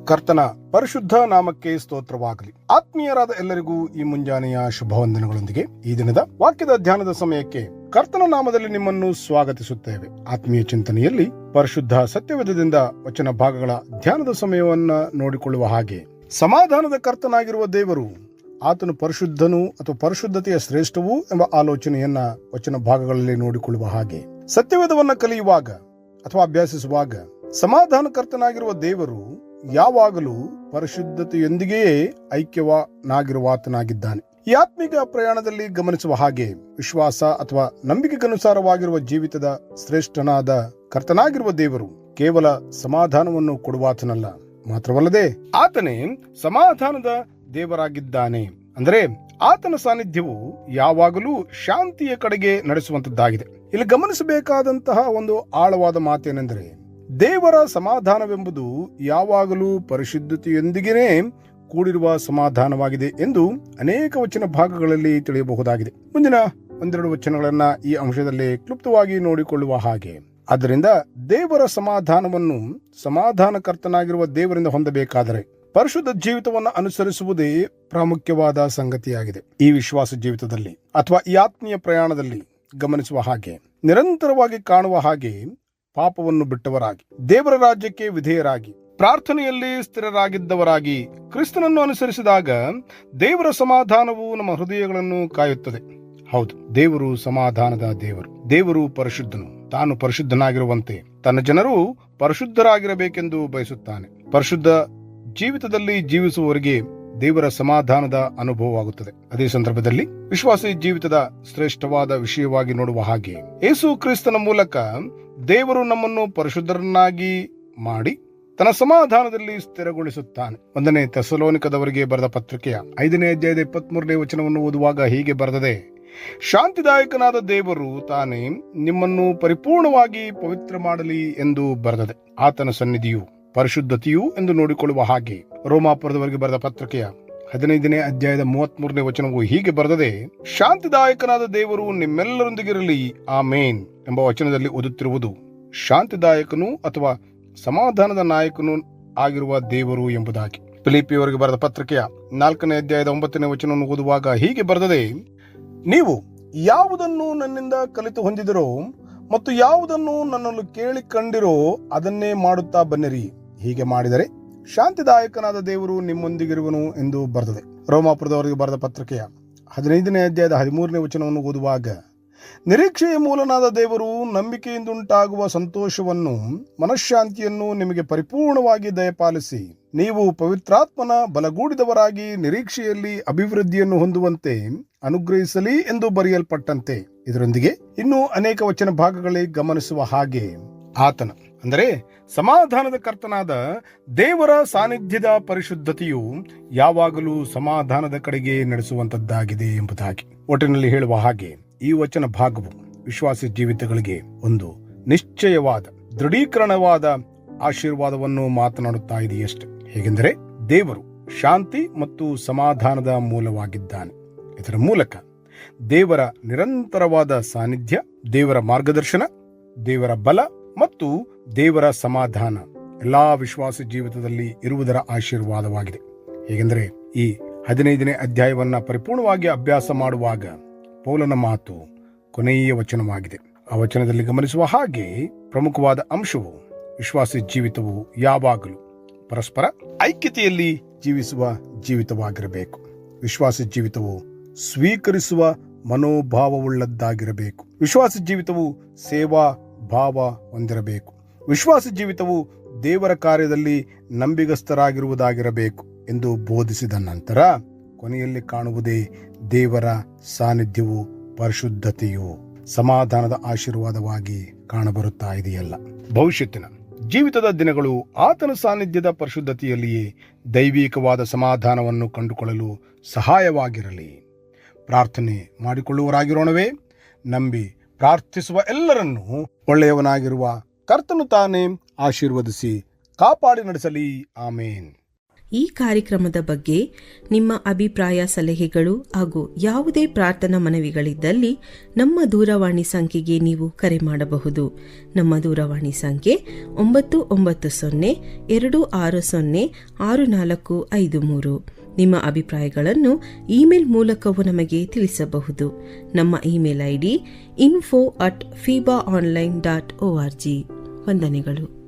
ಕರ್ತನ ಪರಿಶುದ್ಧ ನಾಮಕ್ಕೆ ಸ್ತೋತ್ರವಾಗಲಿ. ಆತ್ಮೀಯರಾದ ಎಲ್ಲರಿಗೂ ಈ ಮುಂಜಾನೆಯ ಶುಭವಂದನೆಗಳೊಂದಿಗೆ ಈ ದಿನದ ವಾಕ್ಯದ ಧ್ಯಾನದ ಸಮಯಕ್ಕೆ ಕರ್ತನ ನಾಮದಲ್ಲಿ ನಿಮ್ಮನ್ನು ಸ್ವಾಗತಿಸುತ್ತೇವೆ. ಆತ್ಮೀಯ ಚಿಂತನೆಯಲ್ಲಿ ಪರಿಶುದ್ಧ ಸತ್ಯವೇದದಿಂದ ವಚನ ಭಾಗಗಳ ಧ್ಯಾನದ ಸಮಯವನ್ನ ನೋಡಿಕೊಳ್ಳುವ ಹಾಗೆ, ಸಮಾಧಾನದ ಕರ್ತನಾಗಿರುವ ದೇವರು ಆತನು ಪರಿಶುದ್ಧನು ಅಥವಾ ಪರಿಶುದ್ಧತೆಯ ಶ್ರೇಷ್ಠವೂ ಎಂಬ ಆಲೋಚನೆಯನ್ನ ವಚನ ಭಾಗಗಳಲ್ಲಿ ನೋಡಿಕೊಳ್ಳುವ ಹಾಗೆ, ಸತ್ಯವೇದವನ್ನ ಕಲಿಯುವಾಗ ಅಥವಾ ಅಭ್ಯಾಸಿಸುವಾಗ ಸಮಾಧಾನಕರ್ತನಾಗಿರುವ ದೇವರು ಯಾವಾಗಲೂ ಪರಿಶುದ್ಧತೆಯೊಂದಿಗೆಯೇ ಐಕ್ಯನಾಗಿರುವಾತನಾಗಿದ್ದಾನೆ. ಈ ಆತ್ಮಿಕ ಪ್ರಯಾಣದಲ್ಲಿ ಗಮನಿಸುವ ಹಾಗೆ, ವಿಶ್ವಾಸ ಅಥವಾ ನಂಬಿಕೆಗನುಸಾರವಾಗಿರುವ ಜೀವಿತದ ಶ್ರೇಷ್ಠನಾದ ಕರ್ತನಾಗಿರುವ ದೇವರು ಕೇವಲ ಸಮಾಧಾನವನ್ನು ಕೊಡುವಾತನಲ್ಲ, ಮಾತ್ರವಲ್ಲದೆ ಆತನೇ ಸಮಾಧಾನದ ದೇವರಾಗಿದ್ದಾನೆ. ಅಂದರೆ ಆತನ ಸಾನ್ನಿಧ್ಯವು ಯಾವಾಗಲೂ ಶಾಂತಿಯ ಕಡೆಗೆ ನಡೆಸುವಂತದ್ದಾಗಿದೆ. ಇಲ್ಲಿ ಗಮನಿಸಬೇಕಾದಂತಹ ಒಂದು ಆಳವಾದ ಮಾತೇನೆಂದರೆ, ದೇವರ ಸಮಾಧಾನವೆಂಬುದು ಯಾವಾಗಲೂ ಪರಿಶುದ್ಧತೆಯೊಂದಿಗೆ ಕೂಡಿರುವ ಸಮಾಧಾನವಾಗಿದೆ ಎಂದು ಅನೇಕ ವಚನ ಭಾಗಗಳಲ್ಲಿ ತಿಳಿಯಬಹುದಾಗಿದೆ. ಮುಂದಿನ ಒಂದೆರಡು ವಚನಗಳನ್ನ ಈ ಅಂಶದಲ್ಲಿ ಕ್ಲುಪ್ತವಾಗಿ ನೋಡಿಕೊಳ್ಳುವ ಹಾಗೆ, ಆದ್ದರಿಂದ ದೇವರ ಸಮಾಧಾನವನ್ನು ಸಮಾಧಾನಕರ್ತನಾಗಿರುವ ದೇವರಿಂದ ಹೊಂದಬೇಕಾದರೆ ಪರಿಶುದ್ಧ ಜೀವಿತವನ್ನು ಅನುಸರಿಸುವುದೇ ಪ್ರಾಮುಖ್ಯವಾದ ಸಂಗತಿಯಾಗಿದೆ. ಈ ವಿಶ್ವಾಸ ಜೀವಿತದಲ್ಲಿ ಅಥವಾ ಈ ಆತ್ಮೀಯ ಪ್ರಯಾಣದಲ್ಲಿ ಗಮನಿಸುವ ಹಾಗೆ, ನಿರಂತರವಾಗಿ ಕಾಣುವ ಹಾಗೆ ಪಾಪವನ್ನು ಬಿಟ್ಟವರಾಗಿ, ದೇವರ ರಾಜ್ಯಕ್ಕೆ ವಿಧೇಯರಾಗಿ, ಪ್ರಾರ್ಥನೆಯಲ್ಲಿ ಸ್ಥಿರರಾಗಿದ್ದವರಾಗಿ ಕ್ರಿಸ್ತನನ್ನು ಅನುಸರಿಸಿದಾಗ ದೇವರ ಸಮಾಧಾನವು ನಮ್ಮ ಹೃದಯಗಳನ್ನು ಕಾಯುತ್ತದೆ. ಹೌದು, ದೇವರು ಸಮಾಧಾನದ ದೇವರು. ದೇವರು ಪರಿಶುದ್ಧನು. ತಾನು ಪರಿಶುದ್ಧನಾಗಿರುವಂತೆ ತನ್ನ ಜನರು ಪರಿಶುದ್ಧರಾಗಿರಬೇಕೆಂದು ಬಯಸುತ್ತಾನೆ. ಪರಿಶುದ್ಧ ಜೀವಿತದಲ್ಲಿ ಜೀವಿಸುವವರಿಗೆ ದೇವರ ಸಮಾಧಾನದ ಅನುಭವವಾಗುತ್ತದೆ. ಅದೇ ಸಂದರ್ಭದಲ್ಲಿ ವಿಶ್ವಾಸಿ ಜೀವಿತದ ಶ್ರೇಷ್ಠವಾದ ವಿಷಯವಾಗಿ ನೋಡುವ ಹಾಗೆ, ಯೇಸು ಕ್ರಿಸ್ತನ ಮೂಲಕ ದೇವರು ನಮ್ಮನ್ನು ಪರಿಶುದ್ಧರನ್ನಾಗಿ ಮಾಡಿ ತನ್ನ ಸಮಾಧಾನದಲ್ಲಿ ಸ್ಥಿರಗೊಳಿಸುತ್ತಾನೆ. 1ನೇ ಥೆಸಲೋನಿಕದವರಿಗೆ ಬರೆದ ಪತ್ರಿಕೆಯ 5ನೇ ಅಧ್ಯಾಯದ 23ನೇ ವಚನವನ್ನು ಓದುವಾಗ ಹೀಗೆ ಬರೆದದೆ, ಶಾಂತಿದಾಯಕನಾದ ದೇವರು ತಾನೇ ನಿಮ್ಮನ್ನು ಪರಿಪೂರ್ಣವಾಗಿ ಪವಿತ್ರ ಮಾಡಲಿ ಎಂದು ಬರೆದದೆ. ಆತನ ಸನ್ನಿಧಿಯು ಪರಿಶುದ್ಧತೆಯು ಎಂದು ನೋಡಿಕೊಳ್ಳುವ ಹಾಗೆ, ರೋಮಾಪುರದವರಿಗೆ ಬರೆದ ಪತ್ರಿಕೆಯ 15ನೇ ಅಧ್ಯಾಯದ 33ನೇ ವಚನವು ಹೀಗೆ ಬರೆದದೆ, ಶಾಂತಿದಾಯಕನಾದ ದೇವರು ನಿಮ್ಮೆಲ್ಲರೊಂದಿಗಿರಲಿ, ಆಮೇನ್ ಎಂಬ ವಚನದಲ್ಲಿ ಓದುತ್ತಿರುವುದು ಶಾಂತಿದಾಯಕನು ಅಥವಾ ಸಮಾಧಾನದ ನಾಯಕನು ಆಗಿರುವ ದೇವರು ಎಂಬುದಾಗಿ. ಫಿಲಿಪ್ಪಿಯವರಿಗೆ ಬರೆದ ಪತ್ರಿಕೆಯ 4ನೇ ಅಧ್ಯಾಯದ 9ನೇ ವಚನವನ್ನು ಓದುವಾಗ ಹೀಗೆ ಬರೆದದೆ, ನೀವು ಯಾವುದನ್ನು ನನ್ನಿಂದ ಕಲಿತು ಹೊಂದಿದಿರೋ ಮತ್ತು ಯಾವುದನ್ನು ನನ್ನನ್ನು ಕೇಳಿ ಕಂಡಿರೋ ಅದನ್ನೇ ಮಾಡುತ್ತಾ ಬನ್ನಿರಿ. ಹೀಗೆ ಮಾಡಿದರೆ ಶಾಂತಿದಾಯಕನಾದ ದೇವರು ನಿಮ್ಮೊಂದಿಗಿರುವನು ಎಂದು ಬರೆದಿದೆ. ರೋಮಾಪುರದವರಿಗೆ ಬರೆದ ಪತ್ರಿಕೆಯ 15ನೇ ಅಧ್ಯಾಯದ 13ನೇ ವಚನವನ್ನು ಓದುವಾಗ, ನಿರೀಕ್ಷೆಯ ಮೂಲನಾದ ದೇವರು ನಂಬಿಕೆಯಿಂದುಂಟಾಗುವ ಸಂತೋಷವನ್ನು ಮನಃಶಾಂತಿಯನ್ನು ನಿಮಗೆ ಪರಿಪೂರ್ಣವಾಗಿ ದಯಪಾಲಿಸಿ, ನೀವು ಪವಿತ್ರಾತ್ಮನ ಬಲಗೂಡಿದವರಾಗಿ ನಿರೀಕ್ಷೆಯಲ್ಲಿ ಅಭಿವೃದ್ಧಿಯನ್ನು ಹೊಂದುವಂತೆ ಅನುಗ್ರಹಿಸಲಿ ಎಂದು ಬರೆಯಲ್ಪಟ್ಟಂತೆ. ಇದರೊಂದಿಗೆ ಇನ್ನೂ ಅನೇಕ ವಚನ ಭಾಗಗಳಲ್ಲಿ ಗಮನಿಸುವ ಹಾಗೆ, ಆತನ ಅಂದರೆ ಸಮಾಧಾನದ ಕರ್ತನಾದ ದೇವರ ಸಾನ್ನಿಧ್ಯದ ಪರಿಶುದ್ಧತೆಯು ಯಾವಾಗಲೂ ಸಮಾಧಾನದ ಕಡೆಗೆ ನಡೆಸುವಂತದ್ದಾಗಿದೆ ಎಂಬುದಾಗಿ. ಒಟ್ಟಿನಲ್ಲಿ ಹೇಳುವ ಹಾಗೆ, ಈ ವಚನ ಭಾಗವು ವಿಶ್ವಾಸಿ ಜೀವಿತಗಳಿಗೆ ಒಂದು ನಿಶ್ಚಯವಾದ ದೃಢೀಕರಣವಾದ ಆಶೀರ್ವಾದವನ್ನು ಮಾತನಾಡುತ್ತಾ ಇದೆಯಷ್ಟೆ. ಹೇಗೆಂದರೆ, ದೇವರು ಶಾಂತಿ ಮತ್ತು ಸಮಾಧಾನದ ಮೂಲವಾಗಿದ್ದಾನೆ. ಇದರ ಮೂಲಕ ದೇವರ ನಿರಂತರವಾದ ಸಾನ್ನಿಧ್ಯ, ದೇವರ ಮಾರ್ಗದರ್ಶನ, ದೇವರ ಬಲ ಮತ್ತು ದೇವರ ಸಮಾಧಾನ ಎಲ್ಲಾ ವಿಶ್ವಾಸ ಜೀವಿತದಲ್ಲಿ ಇರುವುದರ ಆಶೀರ್ವಾದವಾಗಿದೆ. ಹೇಗೆಂದರೆ, ಈ 15ನೇ ಅಧ್ಯಾಯವನ್ನ ಪರಿಪೂರ್ಣವಾಗಿ ಅಭ್ಯಾಸ ಮಾಡುವಾಗ ಪೌಲನ ಮಾತು ಕೊನೆಯ ವಚನವಾಗಿದೆ. ಆ ವಚನದಲ್ಲಿ ಗಮನಿಸುವ ಹಾಗೆ, ಪ್ರಮುಖವಾದ ಅಂಶವು ವಿಶ್ವಾಸಿ ಜೀವಿತವು ಯಾವಾಗಲೂ ಪರಸ್ಪರ ಐಕ್ಯತೆಯಲ್ಲಿ ಜೀವಿಸುವ ಜೀವಿತವಾಗಿರಬೇಕು. ವಿಶ್ವಾಸಿ ಜೀವಿತವು ಸ್ವೀಕರಿಸುವ ಮನೋಭಾವವುಳ್ಳದ್ದಾಗಿರಬೇಕು. ವಿಶ್ವಾಸ ಜೀವಿತವು ಸೇವಾ ಭಾವ ಹೊಂದಿರಬೇಕು. ವಿಶ್ವಾಸ ಜೀವಿತವು ದೇವರ ಕಾರ್ಯದಲ್ಲಿ ನಂಬಿಗಸ್ತರಾಗಿರುವುದಾಗಿರಬೇಕು ಎಂದು ಬೋಧಿಸಿದ ನಂತರ ಕೊನೆಯಲ್ಲಿ ಕಾಣುವುದೇ ದೇವರ ಸಾನ್ನಿಧ್ಯವು ಪರಿಶುದ್ಧತೆಯು ಸಮಾಧಾನದ ಆಶೀರ್ವಾದವಾಗಿ ಕಾಣಬರುತ್ತಾ ಇದೆಯಲ್ಲ. ಭವಿಷ್ಯತ್ತಿನ ಜೀವಿತದ ದಿನಗಳು ಆತನ ಸಾನ್ನಿಧ್ಯದ ಪರಿಶುದ್ಧತೆಯಲ್ಲಿಯೇ ದೈವಿಕವಾದ ಸಮಾಧಾನವನ್ನು ಕಂಡುಕೊಳ್ಳಲು ಸಹಾಯವಾಗಿರಲಿ. ಪ್ರಾರ್ಥನೆ ಮಾಡಿಕೊಳ್ಳುವರಾಗಿರೋಣವೇ. ನಂಬಿ ಪ್ರಾರ್ಥಿಸುವ ಎಲ್ಲರನ್ನೂ ಒಳ್ಳೆಯವನಾಗಿರುವ ಕರ್ತನು ತಾನೇ ಆಶೀರ್ವದಿಸಿ ಕಾಪಾಡಿ ನಡೆಸಲಿ. ಆಮೇನ್. ಈ ಕಾರ್ಯಕ್ರಮದ ಬಗ್ಗೆ ನಿಮ್ಮ ಅಭಿಪ್ರಾಯ, ಸಲಹೆಗಳು ಹಾಗೂ ಯಾವುದೇ ಪ್ರಾರ್ಥನಾ ಮನವಿಗಳಿದ್ದಲ್ಲಿ ನಮ್ಮ ದೂರವಾಣಿ ಸಂಖ್ಯೆಗೆ ನೀವು ಕರೆ ಮಾಡಬಹುದು. ನಮ್ಮ ದೂರವಾಣಿ ಸಂಖ್ಯೆ 9902606453. ನಿಮ್ಮ ಅಭಿಪ್ರಾಯಗಳನ್ನು ಇಮೇಲ್ ಮೂಲಕವೂ ನಮಗೆ ತಿಳಿಸಬಹುದು. ನಮ್ಮ ಇಮೇಲ್ ID info@fibaonline.org. ವಂದನೆಗಳು.